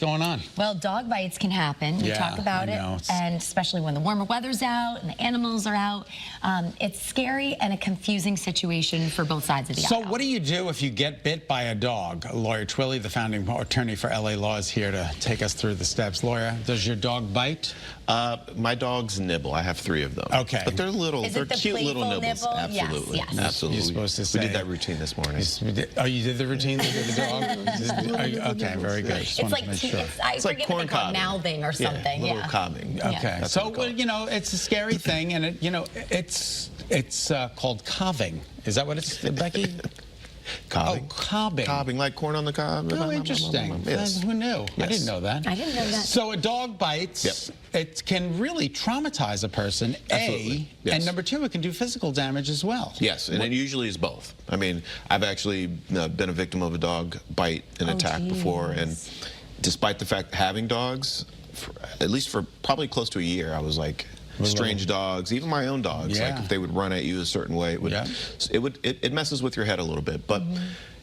going on? Well, dog bites can happen. We talk about it, and especially when the warmer weather's out and the animals are out. It's scary and a confusing situation for both sides of the aisle. So what do you do if you get bit by a dog? Lawyer Twilley, the founding attorney for LA Law, is here to take us through the steps. Lawyer, does your dog bite? My dogs nibble. I have 3 of them. Okay. But they're little, Is they're it the cute little nibbles. nibble? Absolutely. Yes, yes. Absolutely. You're supposed to say, we did that routine this morning. Oh, you did the routine with the dog? Okay, very good. It's like, I forget what they call it, mouthing or something. Yeah, little cobbing. Okay, so well, you know, it's a scary thing, and it, you know, it's called calving. Is that what it's, Becky? Cobbing. Oh, cobbing. Cobbing, like corn on the cob. Oh, interesting. Yes. Who knew? Yes. I didn't know that. I didn't know that. So a dog bites, it can really traumatize a person, Absolutely. Yes. And number 2, it can do physical damage as well. Yes, and it usually is both. I mean, I've actually been a victim of a dog bite and attack before, and despite the fact having dogs, at least for probably close to a year, I was like, strange dogs, even my own dogs, like if they would run at you a certain way, it messes with your head a little bit. But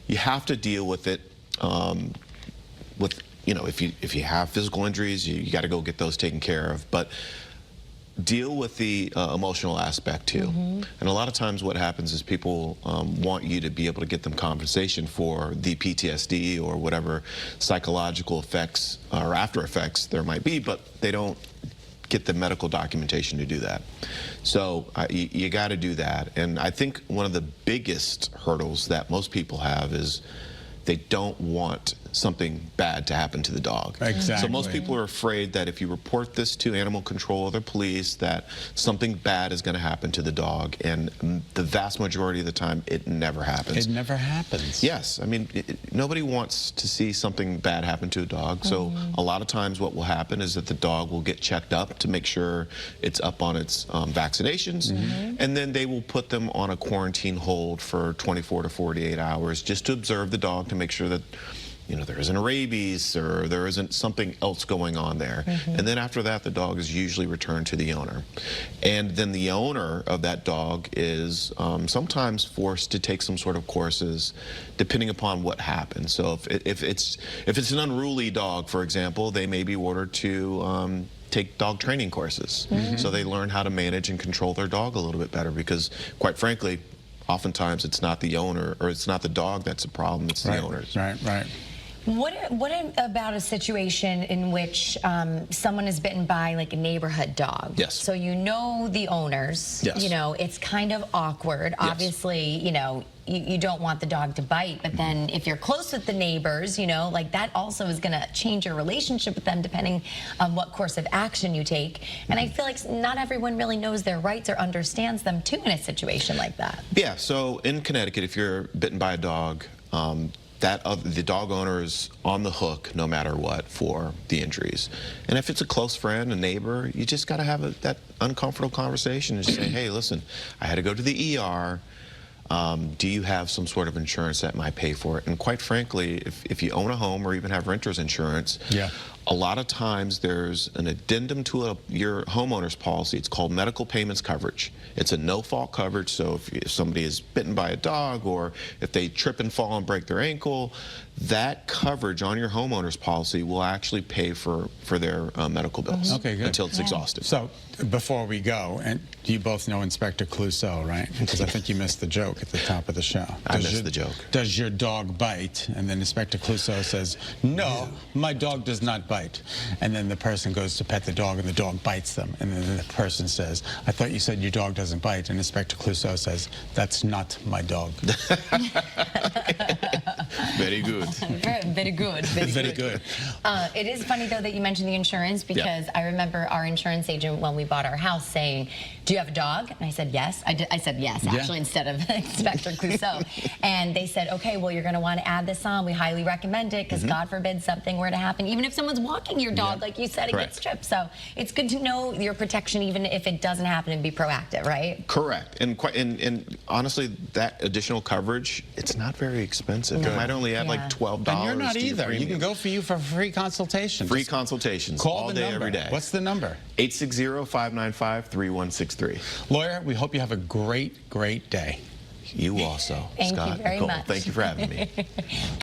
you have to deal with it. With, you know, if you have physical injuries, you got to go get those taken care of. But deal with the emotional aspect too. And a lot of times what happens is people want you to be able to get them compensation for the PTSD or whatever psychological effects or after effects there might be, but they don't get the medical documentation to do that. So you got to do that. And I think one of the biggest hurdles that most people have is they don't want something bad to happen to the dog. Exactly. So most people are afraid that if you report this to animal control or the police, that something bad is going to happen to the dog. And the vast majority of the time, it never happens. It never happens. Yes. I mean, nobody wants to see something bad happen to a dog. So a lot of times what will happen is that the dog will get checked up to make sure it's up on its vaccinations. And then they will put them on a quarantine hold for 24 to 48 hours just to observe the dog to make sure that, you know, there isn't a rabies or there isn't something else going on there. And then after that, the dog is usually returned to the owner. And then the owner of that dog is sometimes forced to take some sort of courses depending upon what happened. So if it's an unruly dog, for example, they may be ordered to take dog training courses. So they learn how to manage and control their dog a little bit better, because quite frankly, oftentimes it's not the owner or it's not the dog that's the problem, it's the owners. Right. What about a situation in which someone is bitten by like a neighborhood dog? Yes. So you know the owners. Yes. You know, it's kind of awkward. Yes. Obviously, you know, you don't want the dog to bite, but then if you're close with the neighbors, you know, like that also is going to change your relationship with them depending on what course of action you take. And I feel like not everyone really knows their rights or understands them too in a situation like that. Yeah, so in Connecticut, if you're bitten by a dog, the dog owner is on the hook no matter what for the injuries. And if it's a close friend, a neighbor, you just got to have that uncomfortable conversation and just say, hey, listen, I had to go to the ER. Do you have some sort of insurance that might pay for it? And quite frankly, if you own a home or even have renter's insurance, a lot of times there's an addendum to your homeowner's policy. It's called medical payments coverage. It's a no-fault coverage, so if somebody is bitten by a dog or if they trip and fall and break their ankle, that coverage on your homeowner's policy will actually pay for their medical bills until it's exhausted. So before we go, and you both know Inspector Clouseau, right? Because I think you missed the joke at the top of the show. I missed the joke. Does your dog bite? And then Inspector Clouseau says, no, my dog does not bite. And then the person goes to pet the dog and the dog bites them. And then the person says, I thought you said your dog doesn't bite. And Inspector Clouseau says, that's not my dog. Very good. Very good. Very good. It is funny, though, that you mentioned the insurance, because I remember our insurance agent when we bought our house saying, do you have a dog? And I said, yes. I said yes, actually, instead of Inspector Clouseau. And they said, okay, well, you're going to want to add this on. We highly recommend it, because God forbid something were to happen. Even if someone's walking your dog, like you said, it gets tripped. So it's good to know your protection, even if it doesn't happen, and be proactive, right? Correct. And honestly, that additional coverage, it's not very expensive. It might only add like $12. And you're not either. You can go for you for free consultation. Free consultations. Call all the day, number. every day. What's the number? 860-595-3163. Lawyer, we hope you have a great, great day. You also, Thank Scott, you very Nicole. much. Thank you for having me.